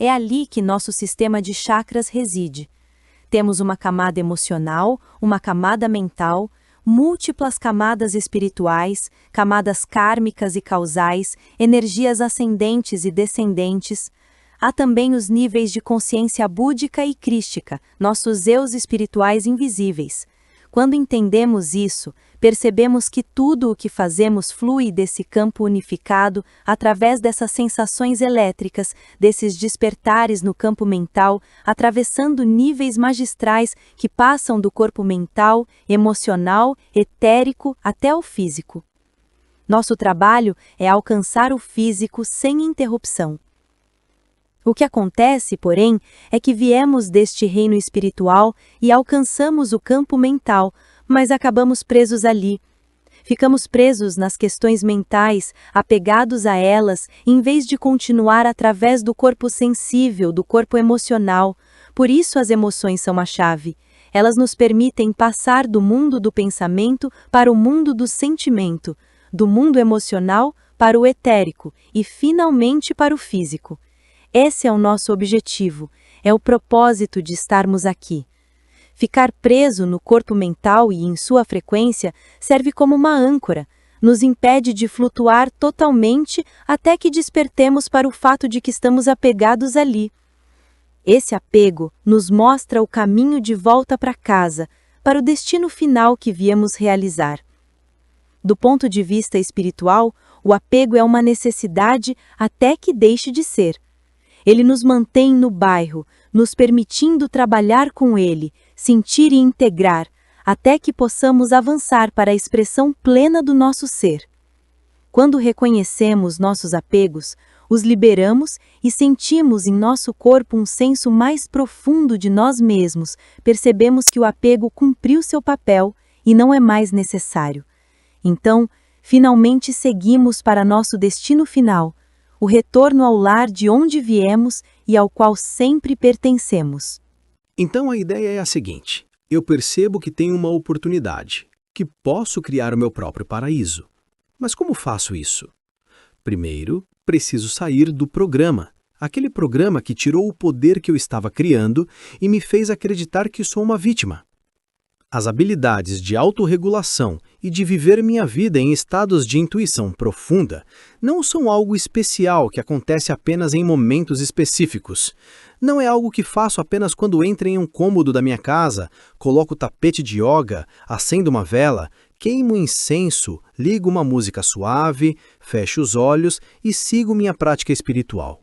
D: É ali que nosso sistema de chakras reside. Temos uma camada emocional, uma camada mental, múltiplas camadas espirituais, camadas kármicas e causais, energias ascendentes e descendentes. Há também os níveis de consciência búdica e crística, nossos eus espirituais invisíveis. Quando entendemos isso, percebemos que tudo o que fazemos flui desse campo unificado através dessas sensações elétricas, desses despertares no campo mental, atravessando níveis magistrais que passam do corpo mental, emocional, etérico até o físico. Nosso trabalho é alcançar o físico sem interrupção. O que acontece, porém, é que viemos deste reino espiritual e alcançamos o campo mental, mas acabamos presos ali. Ficamos presos nas questões mentais, apegados a elas, em vez de continuar através do corpo sensível, do corpo emocional. Por isso as emoções são a chave. Elas nos permitem passar do mundo do pensamento para o mundo do sentimento, do mundo emocional para o etérico e, finalmente, para o físico. Esse é o nosso objetivo, é o propósito de estarmos aqui. Ficar preso no corpo mental e em sua frequência serve como uma âncora, nos impede de flutuar totalmente até que despertemos para o fato de que estamos apegados ali. Esse apego nos mostra o caminho de volta para casa, para o destino final que viemos realizar. Do ponto de vista espiritual, o apego é uma necessidade até que deixe de ser. Ele nos mantém no bairro, nos permitindo trabalhar com ele, sentir e integrar, até que possamos avançar para a expressão plena do nosso ser. Quando reconhecemos nossos apegos, os liberamos e sentimos em nosso corpo um senso mais profundo de nós mesmos, percebemos que o apego cumpriu seu papel e não é mais necessário. Então, finalmente seguimos para nosso destino final, o retorno ao lar de onde viemos e ao qual sempre pertencemos.
C: Então a ideia é a seguinte: eu percebo que tenho uma oportunidade, que posso criar o meu próprio paraíso. Mas como faço isso? Primeiro, preciso sair do programa, aquele programa que tirou o poder que eu estava criando e me fez acreditar que sou uma vítima. As habilidades de autorregulação e de viver minha vida em estados de intuição profunda não são algo especial que acontece apenas em momentos específicos. Não é algo que faço apenas quando entro em um cômodo da minha casa, coloco o tapete de yoga, acendo uma vela, queimo incenso, ligo uma música suave, fecho os olhos e sigo minha prática espiritual.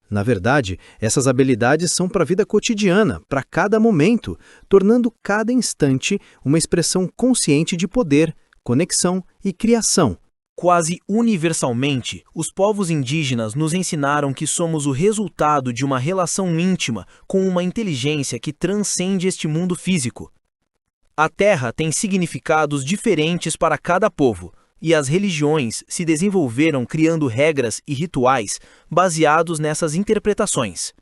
C: Na verdade, essas habilidades são para a vida cotidiana, para cada momento, tornando cada instante uma expressão consciente de poder, conexão e criação.
H: Quase universalmente, os povos indígenas nos ensinaram que somos o resultado de uma relação íntima com uma inteligência que transcende este mundo físico. A Terra tem significados diferentes para cada povo, e as religiões se desenvolveram criando regras e rituais baseados nessas interpretações.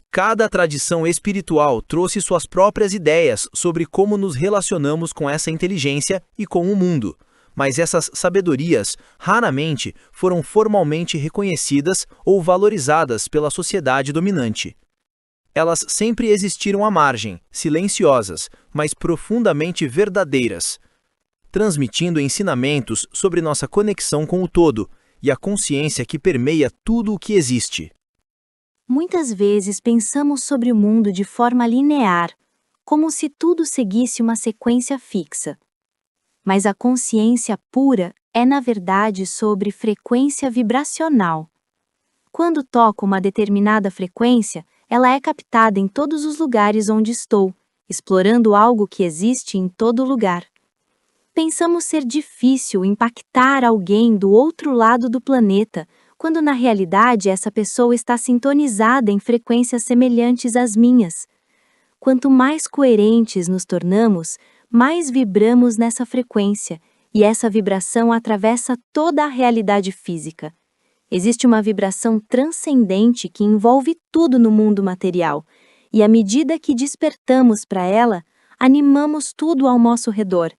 H: Cada tradição espiritual trouxe suas próprias ideias sobre como nos relacionamos com essa inteligência e com o mundo, mas essas sabedorias raramente foram formalmente reconhecidas ou valorizadas pela sociedade dominante. Elas sempre existiram à margem, silenciosas, mas profundamente verdadeiras, transmitindo ensinamentos sobre nossa conexão com o todo e a consciência que permeia tudo o que existe.
D: Muitas vezes pensamos sobre o mundo de forma linear, como se tudo seguisse uma sequência fixa. Mas a consciência pura é, na verdade, sobre frequência vibracional. Quando toco uma determinada frequência, ela é captada em todos os lugares onde estou, explorando algo que existe em todo lugar. Pensamos ser difícil impactar alguém do outro lado do planeta, quando na realidade essa pessoa está sintonizada em frequências semelhantes às minhas. Quanto mais coerentes nos tornamos, mais vibramos nessa frequência, e essa vibração atravessa toda a realidade física. Existe uma vibração transcendente que envolve tudo no mundo material, e à medida que despertamos para ela, animamos tudo ao nosso redor.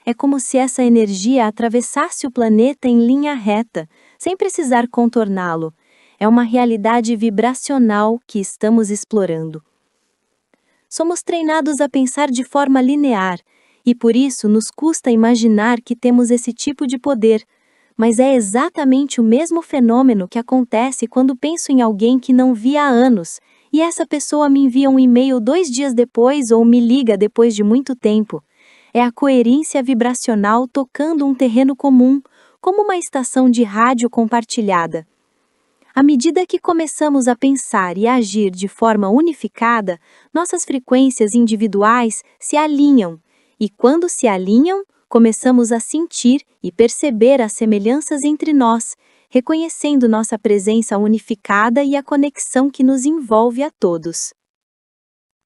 D: É como se essa energia atravessasse o planeta em linha reta, sem precisar contorná-lo. É uma realidade vibracional que estamos explorando. Somos treinados a pensar de forma linear, e por isso nos custa imaginar que temos esse tipo de poder, mas é exatamente o mesmo fenômeno que acontece quando penso em alguém que não vi há anos, e essa pessoa me envia um e-mail 2 dias depois ou me liga depois de muito tempo. É a coerência vibracional tocando um terreno comum, como uma estação de rádio compartilhada. À medida que começamos a pensar e agir de forma unificada, nossas frequências individuais se alinham, e quando se alinham, começamos a sentir e perceber as semelhanças entre nós, reconhecendo nossa presença unificada e a conexão que nos envolve a todos.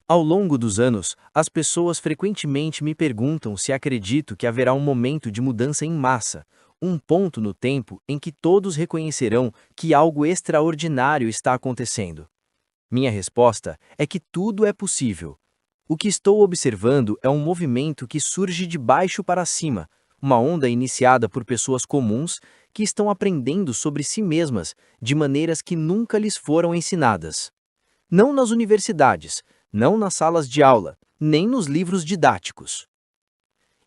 H: Ao longo dos anos, as pessoas frequentemente me perguntam se acredito que haverá um momento de mudança em massa, um ponto no tempo em que todos reconhecerão que algo extraordinário está acontecendo. Minha resposta é que tudo é possível. O que estou observando é um movimento que surge de baixo para cima, uma onda iniciada por pessoas comuns que estão aprendendo sobre si mesmas de maneiras que nunca lhes foram ensinadas. Não nas universidades, não nas salas de aula, nem nos livros didáticos.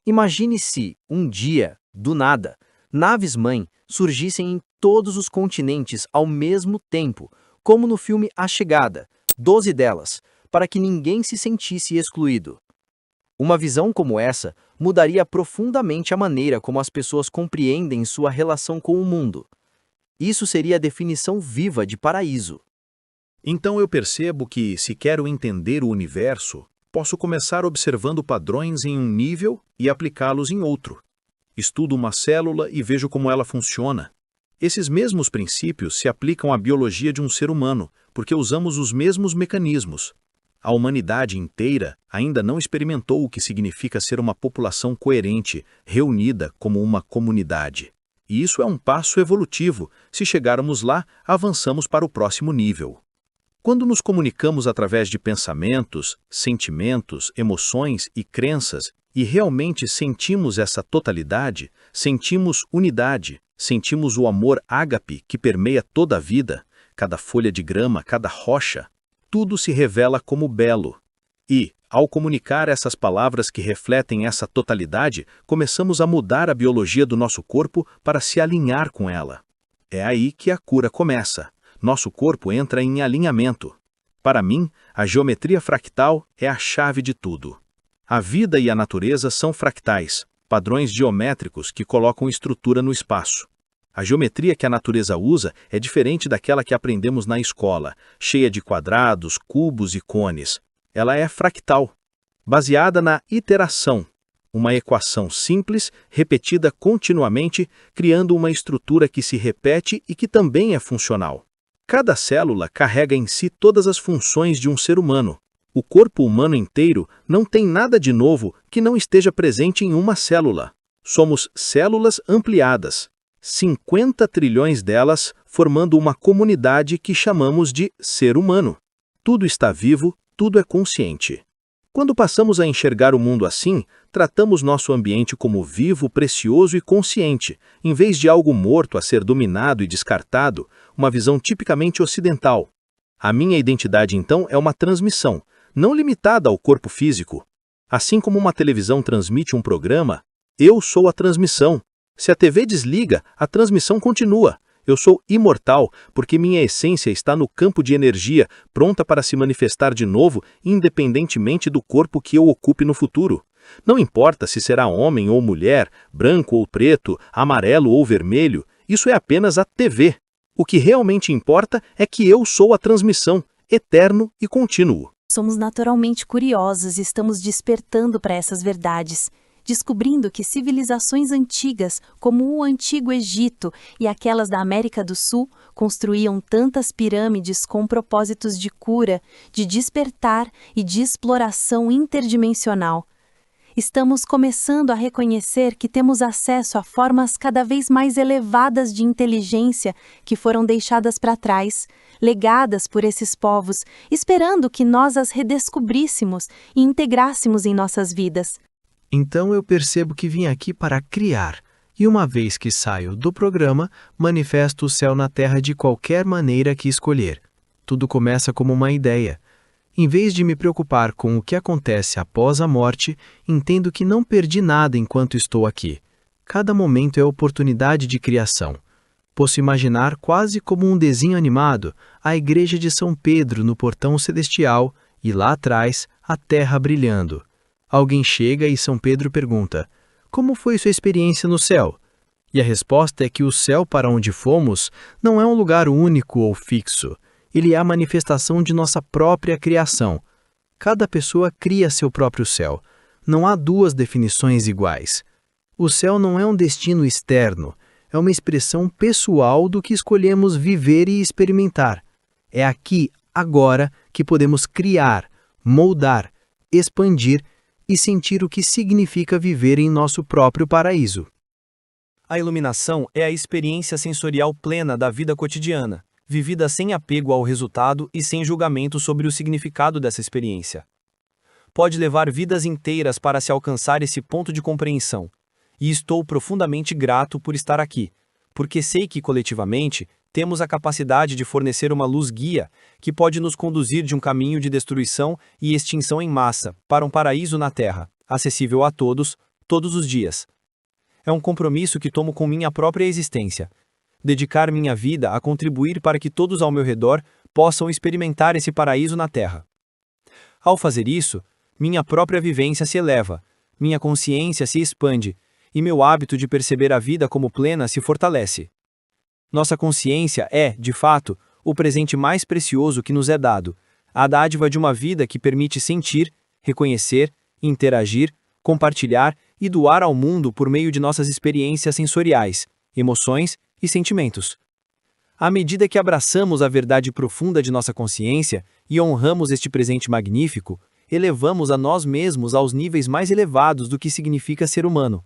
H: Imagine se, um dia, do nada, naves-mãe surgissem em todos os continentes ao mesmo tempo, como no filme A Chegada, 12 delas, para que ninguém se sentisse excluído. Uma visão como essa mudaria profundamente a maneira como as pessoas compreendem sua relação com o mundo. Isso seria a definição viva de paraíso.
E: Então eu percebo que, se quero entender o universo, posso começar observando padrões em um nível e aplicá-los em outro. Estudo uma célula e vejo como ela funciona. Esses mesmos princípios se aplicam à biologia de um ser humano, porque usamos os mesmos mecanismos. A humanidade inteira ainda não experimentou o que significa ser uma população coerente, reunida como uma comunidade. E isso é um passo evolutivo. Se chegarmos lá, avançamos para o próximo nível. Quando nos comunicamos através de pensamentos, sentimentos, emoções e crenças, e realmente sentimos essa totalidade, sentimos unidade, sentimos o amor ágape que permeia toda a vida, cada folha de grama, cada rocha, tudo se revela como belo. E, ao comunicar essas palavras que refletem essa totalidade, começamos a mudar a biologia do nosso corpo para se alinhar com ela. É aí que a cura começa. Nosso corpo entra em alinhamento. Para mim, a geometria fractal é a chave de tudo. A vida e a natureza são fractais, padrões geométricos que colocam estrutura no espaço. A geometria que a natureza usa é diferente daquela que aprendemos na escola, cheia de quadrados, cubos e cones. Ela é fractal, baseada na iteração, uma equação simples, repetida continuamente, criando uma estrutura que se repete e que também é funcional. Cada célula carrega em si todas as funções de um ser humano. O corpo humano inteiro não tem nada de novo que não esteja presente em uma célula. Somos células ampliadas. 50 trilhões delas formando uma comunidade que chamamos de ser humano. Tudo está vivo, tudo é consciente. Quando passamos a enxergar o mundo assim, tratamos nosso ambiente como vivo, precioso e consciente, em vez de algo morto a ser dominado e descartado, uma visão tipicamente ocidental. A minha identidade, então, é uma transmissão, não limitada ao corpo físico. Assim como uma televisão transmite um programa, eu sou a transmissão. Se a TV desliga, a transmissão continua. Eu sou imortal, porque minha essência está no campo de energia, pronta para se manifestar de novo, independentemente do corpo que eu ocupe no futuro. Não importa se será homem ou mulher, branco ou preto, amarelo ou vermelho, isso é apenas a TV. O que realmente importa é que eu sou a transmissão, eterno e contínuo.
D: Somos naturalmente curiosos e estamos despertando para essas verdades, descobrindo que civilizações antigas, como o Antigo Egito e aquelas da América do Sul, construíam tantas pirâmides com propósitos de cura, de despertar e de exploração interdimensional. Estamos começando a reconhecer que temos acesso a formas cada vez mais elevadas de inteligência que foram deixadas para trás, legadas por esses povos, esperando que nós as redescobríssemos e integrássemos em nossas vidas.
C: Então eu percebo que vim aqui para criar, e uma vez que saio do programa, manifesto o céu na terra de qualquer maneira que escolher. Tudo começa como uma ideia. Em vez de me preocupar com o que acontece após a morte, entendo que não perdi nada enquanto estou aqui. Cada momento é oportunidade de criação. Posso imaginar quase como um desenho animado, a igreja de São Pedro no portão celestial e lá atrás, a terra brilhando. Alguém chega e São Pedro pergunta: como foi sua experiência no céu? E a resposta é que o céu para onde fomos não é um lugar único ou fixo. Ele é a manifestação de nossa própria criação. Cada pessoa cria seu próprio céu. Não há duas definições iguais. O céu não é um destino externo, é uma expressão pessoal do que escolhemos viver e experimentar. É aqui, agora, que podemos criar, moldar, expandir e sentir o que significa viver em nosso próprio paraíso.
F: A iluminação é a experiência sensorial plena da vida cotidiana, vivida sem apego ao resultado e sem julgamento sobre o significado dessa experiência. Pode levar vidas inteiras para se alcançar esse ponto de compreensão, e estou profundamente grato por estar aqui, porque sei que coletivamente temos a capacidade de fornecer uma luz guia que pode nos conduzir de um caminho de destruição e extinção em massa para um paraíso na Terra, acessível a todos, todos os dias. É um compromisso que tomo com minha própria existência. Dedicar minha vida a contribuir para que todos ao meu redor possam experimentar esse paraíso na Terra. Ao fazer isso, minha própria vivência se eleva, minha consciência se expande, e meu hábito de perceber a vida como plena se fortalece. Nossa consciência é, de fato, o presente mais precioso que nos é dado, a dádiva de uma vida que permite sentir, reconhecer, interagir, compartilhar e doar ao mundo por meio de nossas experiências sensoriais, emoções
C: e sentimentos. À medida que abraçamos a verdade profunda de nossa consciência e honramos este presente magnífico, elevamos a nós mesmos aos níveis mais elevados do que significa ser humano.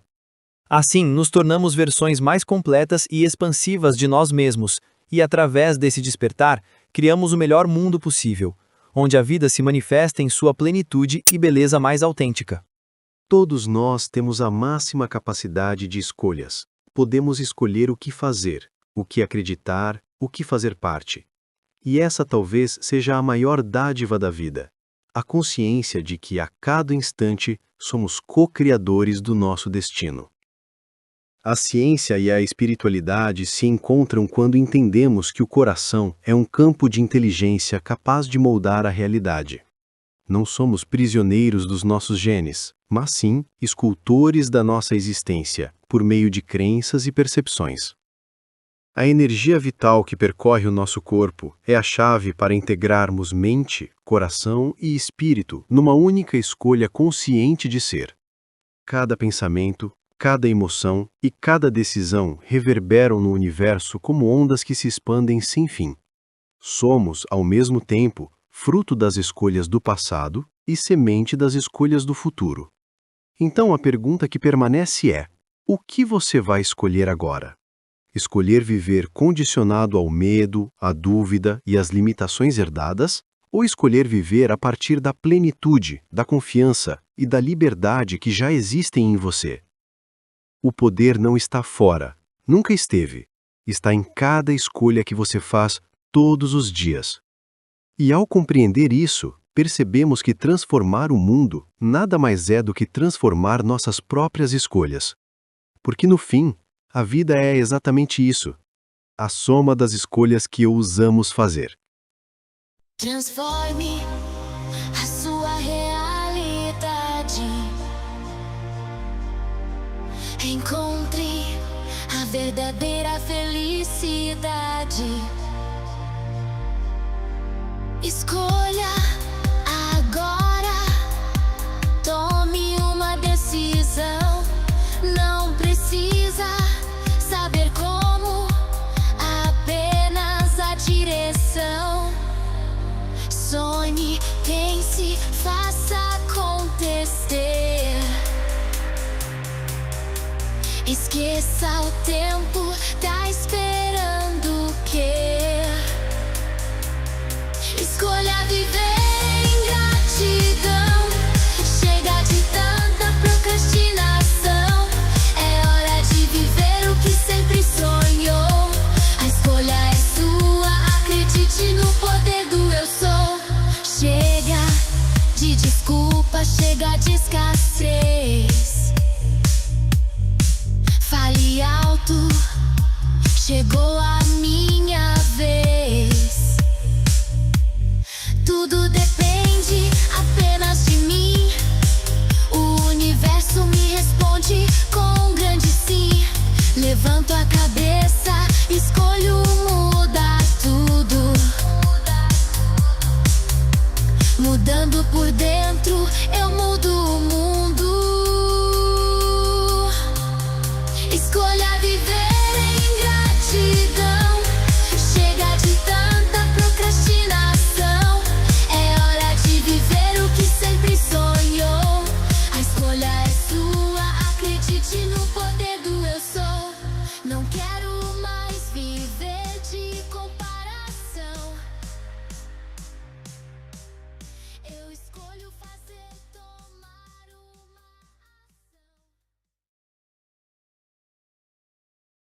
C: Assim, nos tornamos versões mais completas e expansivas de nós mesmos, e através desse despertar, criamos o melhor mundo possível, onde a vida se manifesta em sua plenitude e beleza mais autêntica.
B: Todos nós temos a máxima capacidade de escolhas. Podemos escolher o que fazer, o que acreditar, o que fazer parte. E essa talvez seja a maior dádiva da vida, a consciência de que a cada instante somos co-criadores do nosso destino. A ciência e a espiritualidade se encontram quando entendemos que o coração é um campo de inteligência capaz de moldar a realidade. Não somos prisioneiros dos nossos genes, mas sim escultores da nossa existência, por meio de crenças e percepções. A energia vital que percorre o nosso corpo é a chave para integrarmos mente, coração e espírito numa única escolha consciente de ser. Cada pensamento, cada emoção e cada decisão reverberam no universo como ondas que se expandem sem fim. Somos, ao mesmo tempo, fruto das escolhas do passado e semente das escolhas do futuro. Então a pergunta que permanece é: o que você vai escolher agora? Escolher viver condicionado ao medo, à dúvida e às limitações herdadas? Ou escolher viver a partir da plenitude, da confiança e da liberdade que já existem em você? O poder não está fora, nunca esteve. Está em cada escolha que você faz todos os dias. E ao compreender isso, percebemos que transformar o mundo nada mais é do que transformar nossas próprias escolhas. Porque no fim, a vida é exatamente isso, a soma das escolhas que ousamos fazer.
A: Transforme a sua realidade. Encontre a verdadeira felicidade. Escolha agora. Tome uma decisão. Não precisa saber como, apenas a direção. Sonhe, pense, faça acontecer. Esqueça o tempo, tá esperando o quê? Escolha viver em gratidão. Chega de tanta procrastinação. É hora de viver o que sempre sonhou. A escolha é sua, acredite no poder do eu sou. Chega de desculpa, chega de escassez. Fale alto, chegou a minha vez. Tudo depende apenas de mim. O universo me responde com um grande sim. Levanto a cabeça, escolho mudar tudo. Mudando por dentro, eu mudo o mundo. Escolha viver em gratidão. Chega de tanta procrastinação. É hora de viver o que sempre sonhou. A escolha é sua, acredite no poder do eu sou. Não quero